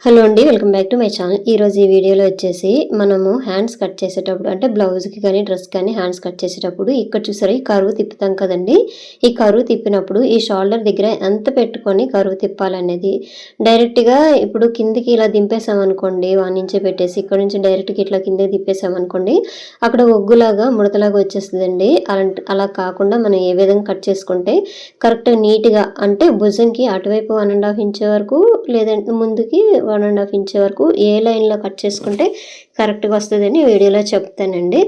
Hello అండి, welcome back to my channel. ఈరోజు ఈ వీడియోలో వచ్చేసి మనము హ్యాండ్స్ కట్ చేసేటప్పుడు అంటే బ్లౌజ్కి కానీ డ్రెస్ కానీ హ్యాండ్స్ కట్ చేసేటప్పుడు ఇక్కడ చూసారా ఈ కరువు తిప్పుతాం కదండి. ఈ కరువు తిప్పినప్పుడు ఈ షోల్డర్ దగ్గర ఎంత పెట్టుకొని కరువు తిప్పాలనేది డైరెక్ట్గా ఇప్పుడు కిందికి ఇలా దింపేసాం అనుకోండి, 1 ఇంచే పెట్టేసి ఇక్కడ నుంచి డైరెక్ట్గా ఇట్లా కిందకి తిప్పేసాం అనుకోండి, అక్కడ ఒగ్గులాగా ముడతలాగా వచ్చేస్తుందండి. అలా కాకుండా మనం ఏ విధంగా కట్ చేసుకుంటే కరెక్ట్గా నీట్గా అంటే భుజంకి అటువైపు 1.5 ఇంచ్ వరకు లేదంటే ముందుకి 1.5 ఇంచ్ వరకు ఏ లైన్లో కట్ చేసుకుంటే కరెక్ట్గా వస్తుందని వీడియోలో చెప్తానండి.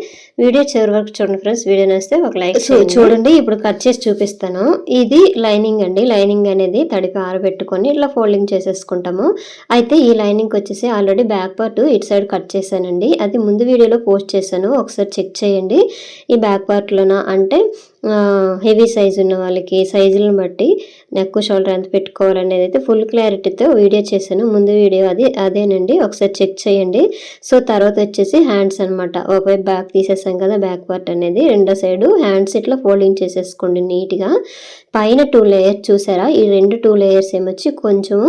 వీడియో చివరి వరకు చూడండి ఫ్రెండ్స్. వీడియో నచ్చితే ఒక లైక్ చూడండి. ఇప్పుడు కట్ చేసి చూపిస్తాను. ఇది లైనింగ్ అండి. లైనింగ్ అనేది తడిపి ఆరబెట్టుకొని ఇట్లా ఫోల్డింగ్ చేసేసుకుంటాము. అయితే ఈ లైనింగ్కి వచ్చేసి ఆల్రెడీ బ్యాక్ పార్ట్ ఇటు సైడ్ కట్ చేశానండి. అది ముందు వీడియోలో పోస్ట్ చేశాను, ఒకసారి చెక్ చేయండి. ఈ బ్యాక్ పార్ట్లోన అంటే హెవీ సైజు ఉన్న వాళ్ళకి సైజులను బట్టి నెక్ షోల్డర్ ఎంత పెట్టుకోవాలనేది అయితే ఫుల్ క్లారిటీతో వీడియో చేశాను. ముందు వీడియో అదేనండి, ఒకసారి చెక్ చేయండి. సో తర్వాత వచ్చేసి హ్యాండ్స్ అనమాట. ఒకవైపు బ్యాక్ తీసేసాం కదా, బ్యాక్ పార్ట్ అనేది రెండో సైడు హ్యాండ్స్ ఇట్లా ఫోల్డింగ్ చేసేసుకోండి నీట్గా. పైన 2 లేయర్స్ చూసారా, ఈ 2 లేయర్స్ ఏమొచ్చి కొంచెము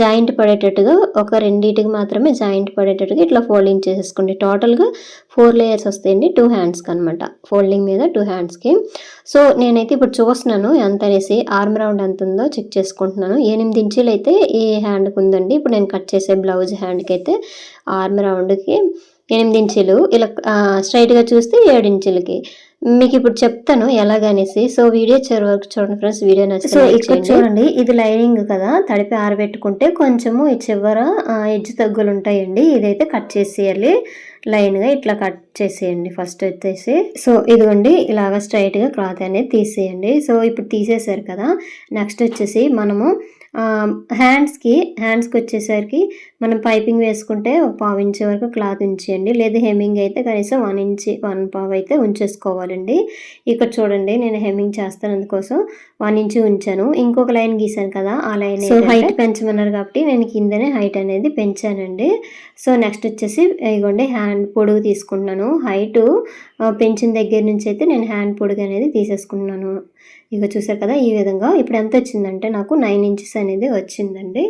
జాయింట్ పడేటట్టుగా ఒక రెండింటికి మాత్రమే జాయింట్ పడేటట్టుగా ఇట్లా ఫోల్డింగ్ చేసేసుకోండి. టోటల్గా 4 లేయర్స్ వస్తాయండి 2 హ్యాండ్స్కి అనమాట. ఫోల్డింగ్ మీద 2 హ్యాండ్స్కి. సో నేనైతే ఇప్పుడు చూస్తున్నాను ఎంత అనేసి, ఆర్మ్ రౌండ్ ఎంత ఉందో చెక్ చేసుకుంటున్నాను. 8 ఇంచులు అయితే ఈ హ్యాండ్కి ఉందండి. ఇప్పుడు నేను కట్ చేసే బ్లౌజ్ హ్యాండ్కి అయితే ఆర్మ్ రౌండ్కి 8 ఇంచులు, ఇలా స్ట్రైట్గా చూస్తే 7 ఇంచులకి. మీకు ఇప్పుడు చెప్తాను ఎలాగనేసి. సో వీడియో చివరి వరకు చూడండి ఫ్రెండ్స్. వీడియో నచ్చితే సో ఇక్కడ చూడండి, ఇది లైనింగ్ కదా, తడిపి ఆరబెట్టుకుంటే కొంచెము ఈ చివర ఎడ్జ్ తగ్గులు ఉంటాయండి. ఇదైతే కట్ చేసేయాలి లైన్గా, ఇట్లా కట్ చేసేయండి ఫస్ట్ వచ్చేసి. సో ఇదిగోండి ఇలాగ స్ట్రైట్గా క్లాత్ అనేది తీసేయండి. సో ఇప్పుడు తీసేసారు కదా, నెక్స్ట్ వచ్చేసి మనము హ్యాండ్స్కి వచ్చేసరికి మనం పైపింగ్ వేసుకుంటే ఒక 1/4 ఇంచ్ వరకు క్లాత్ ఉంచేయండి. లేదు హెమ్మింగ్ అయితే కనీసం 1 ఇంచ్ 1/4 అయితే ఉంచేసుకోవాలండి. ఇక్కడ చూడండి నేను హెమ్మింగ్ చేస్తాను, అందుకోసం 1 ఇంచ్ ఉంచాను. ఇంకొక లైన్ గీసాను కదా, ఆ లైన్ సో హైట్ పెంచమన్నారు కాబట్టి నేను కిందనే హైట్ అనేది పెంచానండి. సో నెక్స్ట్ వచ్చేసి ఇదిగోండి హ్యాండ్ పొడుగు తీసుకుంటున్నాను. హైట్ పెంచిన దగ్గర నుంచి అయితే నేను హ్యాండ్ పొడుగు అనేది తీసేసుకున్నాను. ఇక చూసారు కదా ఈ విధంగా. ఇప్పుడు ఎంత వచ్చిందంటే నాకు 9 ఇంచెస్ అనేది వచ్చిందండి.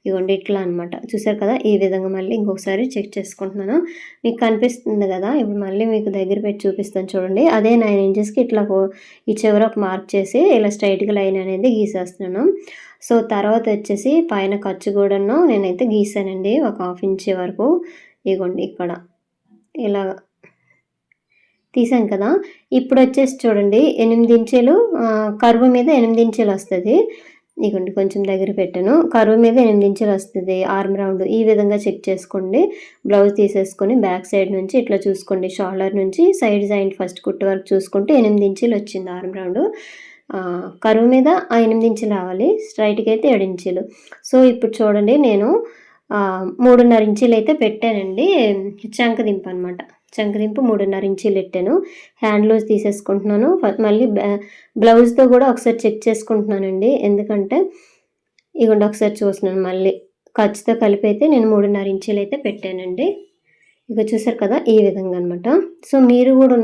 ఇదిగోండి ఇట్లా అనమాట. చూసారు కదా ఈ విధంగా. మళ్ళీ ఇంకొకసారి చెక్ చేసుకుంటున్నాను, మీకు కనిపిస్తుంది కదా. ఇప్పుడు మళ్ళీ మీకు దగ్గర పెట్టి చూపిస్తాను చూడండి. అదే 9 ఇంచెస్కి ఇట్లా ఈ చివర ఒక మార్క్ చేసి ఇలా స్ట్రైట్గా లైన్ అనేది గీసేస్తున్నాను. సో తర్వాత వచ్చేసి పైన ఖర్చు కూడాను నేనైతే గీసానండి ఒక 1/2 ఇంచ్ వరకు. ఇదిగోండి ఇక్కడ ఇలా తీసాం కదా. ఇప్పుడు వచ్చేసి చూడండి 8 ఇంచులు కరువు మీద 8 ఇంచులు వస్తుంది. ఇదిగోండి కొంచెం దగ్గర పెట్టాను. కరువు మీద 8 ఇంచులు వస్తుంది ఆర్మ్ రౌండ్. ఈ విధంగా చెక్ చేసుకోండి. బ్లౌజ్ తీసేసుకొని బ్యాక్ సైడ్ నుంచి ఇట్లా చూసుకోండి, షోల్డర్ నుంచి సైడ్ జాయింట్ ఫస్ట్ కుట్టు వరకు చూసుకుంటే 8 ఇంచులు వచ్చింది ఆర్మ్ రౌండ్. కరువు మీద 8 ఇంచులు రావాలి, స్ట్రైట్గా అయితే 7 ఇంచులు. సో ఇప్పుడు చూడండి నేను 3.5 ఇంచులు అయితే పెట్టానండి. చంకదింపు అనమాట. చంకదింపు 3.5 ఇంచులు పెట్టాను. హ్యాండ్ లూజ్ తీసేసుకుంటున్నాను. మళ్ళీ బ్లౌజ్తో కూడా ఒకసారి చెక్ చేసుకుంటున్నానండి. ఎందుకంటే ఇగోండి ఒకసారి చూస్తున్నాను, మళ్ళీ ఖర్చుతో కలిపి అయితే నేను 3.5 ఇంచులు అయితే పెట్టానండి. ఇక చూసారు కదా ఈ విధంగా అనమాట. సో మీరు కూడా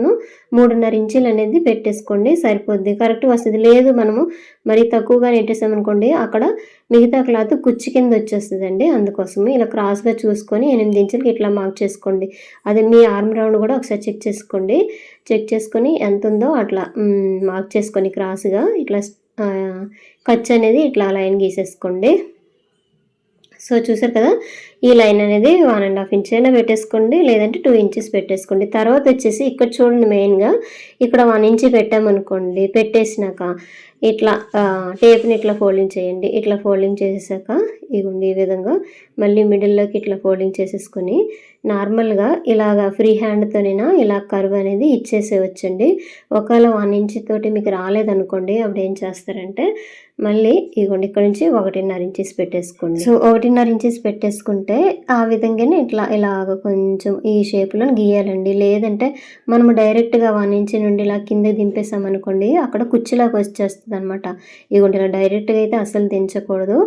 3.5 ఇంచులు అనేది పెట్టేసుకోండి, సరిపోద్ది, కరెక్ట్ వస్తుంది. లేదు మనము మరీ తక్కువగా నెట్టేసామనుకోండి, అక్కడ మిగతా క్లాత్ కుచ్చి కింద వచ్చేస్తుందండి. అందుకోసము ఇలా క్రాస్గా చూసుకొని 8 ఇంచులకి ఇట్లా మార్క్ చేసుకోండి. అదే మీ ఆర్మ్ రౌండ్ కూడా ఒకసారి చెక్ చేసుకోండి. చెక్ చేసుకొని ఎంత ఉందో అట్లా మార్క్ చేసుకొని క్రాస్గా ఇట్లా ఖర్చు అనేది ఇట్లా లైన్ గీసేసుకోండి. సో చూసారు కదా ఈ లైన్ అనేది 1.5 ఇంచ్ అయినా పెట్టేసుకోండి, లేదంటే 2 ఇంచెస్ పెట్టేసుకోండి. తర్వాత వచ్చేసి ఇక్కడ చూడండి, మెయిన్గా ఇక్కడ 1 ఇంచ్ పెట్టామనుకోండి, పెట్టేసినాక ఇట్లా టేప్ని ఇట్లా ఫోల్డింగ్ చేయండి. ఇట్లా ఫోల్డింగ్ చేసేసాక ఇవ్వండి ఈ విధంగా మళ్ళీ మిడిల్లోకి ఇట్లా ఫోల్డింగ్ చేసేసుకొని నార్మల్గా ఇలాగా ఫ్రీ హ్యాండ్తోనైనా ఇలా కర్వ్ అనేది ఇచ్చేసేవచ్చండి. ఒకవేళ 1 ఇంచ్ తోటి మీకు రాలేదనుకోండి, అప్పుడు ఏం చేస్తారంటే మళ్ళీ ఇవ్వండి ఇక్కడ నుంచి 1.5 ఇంచెస్ పెట్టేసుకోండి. సో 1.5 ఇంచెస్ పెట్టేసుకుంటే ఆ విధంగానే ఇలాగ కొంచెం ఈ షేప్లో గీయాలండి. లేదంటే మనము డైరెక్ట్గా 1 ఇంచ్ నుండి ఇలా కింద దింపేసామనుకోండి, అక్కడ కుర్చీలాగా వచ్చేస్తుంది అనమాట. ఇవ్వండి ఇలా డైరెక్ట్గా అయితే అసలు దించకూడదు,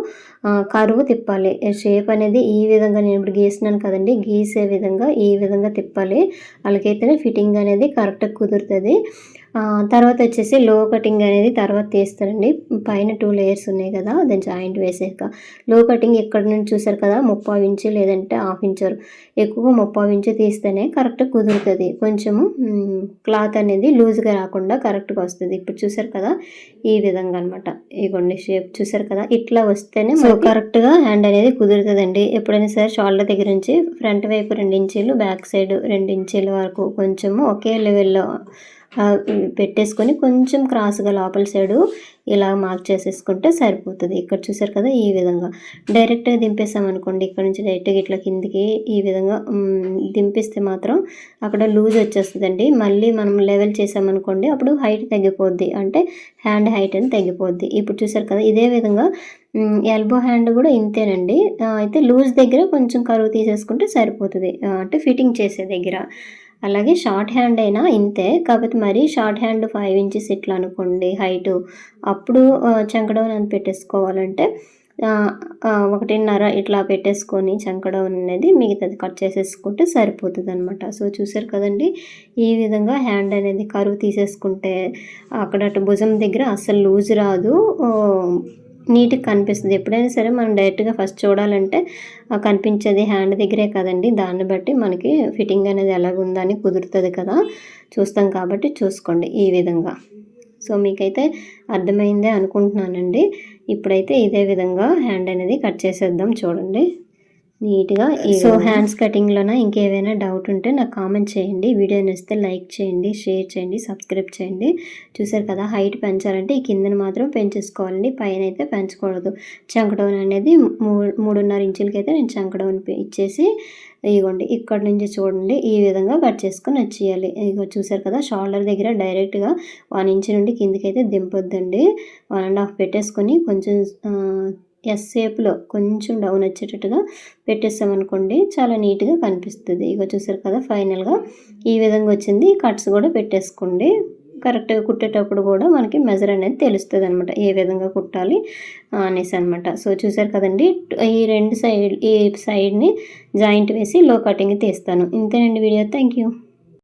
కరువు తిప్పాలి. షేప్ అనేది ఈ విధంగా నేను ఇప్పుడు గీసినాను కదండి, గీసే విధంగా ఈ విధంగా తిప్పాలి. అలాగైతేనే ఫిట్టింగ్ అనేది కరెక్ట్గా కుదురుతుంది. తర్వాత వచ్చేసి లో కటింగ్ అనేది తర్వాత తీస్తానండి. పైన 2 లేయర్స్ ఉన్నాయి కదా, దాని జాయింట్ వేసాక లో కటింగ్ ఇక్కడ నుంచి చూసారు కదా 30 ఇంచు లేదంటే 1/2 ఇంచు ఎక్కువగా 30 ఇంచు తీస్తేనే కరెక్ట్ కుదురుతుంది. కొంచెము క్లాత్ అనేది లూజ్గా రాకుండా కరెక్ట్గా వస్తుంది. ఇప్పుడు చూసారు కదా ఈ విధంగా అనమాట. ఇగోండి షేప్ చూసారు కదా, ఇట్లా వస్తేనే కరెక్ట్గా హ్యాండ్ అనేది కుదురుతుందండి. ఎప్పుడైనా సరే షోల్డర్ దగ్గర నుంచి ఫ్రంట్ వైపు 2 ఇంచీలు, బ్యాక్ సైడ్ 2 ఇంచీల వరకు కొంచెము ఒకే లెవెల్లో పెట్టేసుకొని కొంచెం క్రాస్గా లోపల సైడు ఇలా మార్క్ చేసేసుకుంటే సరిపోతుంది. ఇక్కడ చూసారు కదా ఈ విధంగా డైరెక్ట్గా దింపేసామనుకోండి, ఇక్కడ నుంచి డైరెక్ట్గా ఇట్లా కిందికి ఈ విధంగా దింపిస్తే మాత్రం అక్కడ లూజ్ వచ్చేస్తుందండి. మళ్ళీ మనం లెవెల్ చేసామనుకోండి అప్పుడు హైట్ తగ్గిపోద్ది, అంటే హ్యాండ్ హైట్ అని తగ్గిపోద్ది. ఇప్పుడు చూసారు కదా ఇదే విధంగా ఎల్బో హ్యాండ్ కూడా ఇంతేనండి. అయితే లూజ్ దగ్గర కొంచెం కరువు తీసేసుకుంటే సరిపోతుంది, అంటే ఫిట్టింగ్ చేసే దగ్గర. అలాగే షార్ట్ హ్యాండ్ అయినా ఇంతే, కాకపోతే మరీ షార్ట్ హ్యాండ్ 5 ఇంచెస్ ఇట్లా అనుకోండి హైటు, అప్పుడు చంకడౌన్ అని పెట్టేసుకోవాలంటే 1.5 ఇట్లా పెట్టేసుకొని చంకడౌన్ అనేది మిగతాది కట్ చేసేసుకుంటే సరిపోతుంది అనమాట. సో చూసారు కదండి ఈ విధంగా హ్యాండ్ అనేది కరువు తీసేసుకుంటే అక్కడ అటు భుజం దగ్గర అస్సలు లూజ్ రాదు, నీట్గా కనిపిస్తుంది. ఎప్పుడైనా సరే మనం డైరెక్ట్గా ఫస్ట్ చూడాలంటే కనిపించేది హ్యాండ్ దగ్గరే కదండి, దాన్ని బట్టి మనకి ఫిట్టింగ్ అనేది ఎలాగుందని కుదురుతుంది కదా, చూస్తాం కాబట్టి చూసుకోండి ఈ విధంగా. సో మీకైతే అర్థమైందే అనుకుంటున్నానండి. ఇప్పుడైతే ఇదే విధంగా హ్యాండ్ అనేది కట్ చేసేద్దాం చూడండి నీట్గా. సో హ్యాండ్స్ కటింగ్లోన ఇంకేమైనా డౌట్ ఉంటే నాకు కామెంట్ చేయండి. వీడియో నచ్చితే లైక్ చేయండి, షేర్ చేయండి, సబ్స్క్రైబ్ చేయండి. చూసారు కదా హైట్ పెంచాలంటే ఈ కిందను మాత్రం పెంచేసుకోవాలండి, పైన అయితే పెంచకూడదు. చంకడౌన్ అనేది 3.5 ఇంచులకి అయితే నేను చంకడౌన్ ఇచ్చేసి ఇగోండి ఇక్కడ నుంచి చూడండి ఈ విధంగా కట్ చేసుకొని వచ్చేయాలి. ఇగో చూసారు కదా షోల్డర్ దగ్గర డైరెక్ట్గా 1 ఇంచు నుండి కిందికి అయితే దింపొద్దండి, 1.5 పెట్టేసుకొని కొంచెం ఎస్ షేప్లో కొంచెం డౌన్ వచ్చేటట్టుగా పెట్టేసామనుకోండి చాలా నీట్గా కనిపిస్తుంది. ఇగో చూసారు కదా ఫైనల్గా ఈ విధంగా వచ్చింది. కట్స్ కూడా పెట్టేసుకోండి, కరెక్ట్గా కుట్టేటప్పుడు కూడా మనకి మెజర్ అనేది తెలుస్తుంది అనమాట, ఏ విధంగా కుట్టాలి అనేసి అనమాట. సో చూసారు కదండి ఈ రెండు సైడ్ ఈ సైడ్ని జాయింట్ వేసి లో కటింగ్ తీస్తాను. ఇంతేనండి వీడియో. Thank you.